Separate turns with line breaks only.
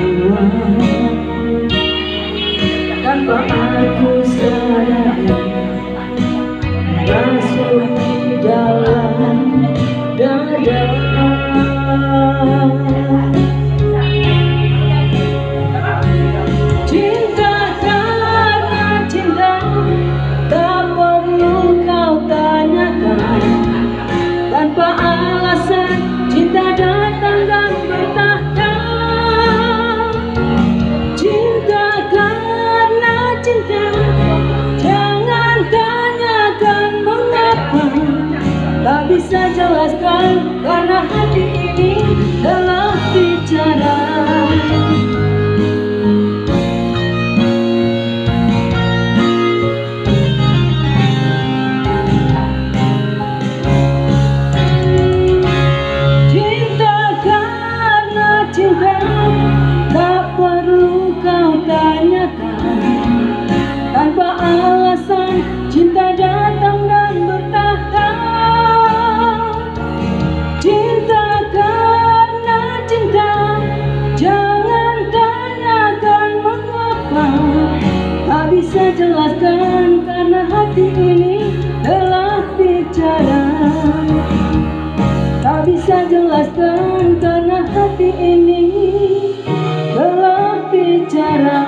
semua tanpa aku sadari, masuk di dalam dada. Cinta karena cinta, tak perlu kau tanyakan. Tanpa alasan cinta datang dan bertahta. Cinta karena cinta, jangan tanyakan mengapa. Tak bisa jelaskan karena hati ini telah bicara. Cinta karena cinta, tak perlu kau tanyakan. Tanpa alasan cinta datang dan bertahta. Cinta karena cinta, jangan tanyakan mengapa. Tak bisa jelaskan karena hati ini telah bicara. Tak bisa jelaskan karena hati ini telah bicara.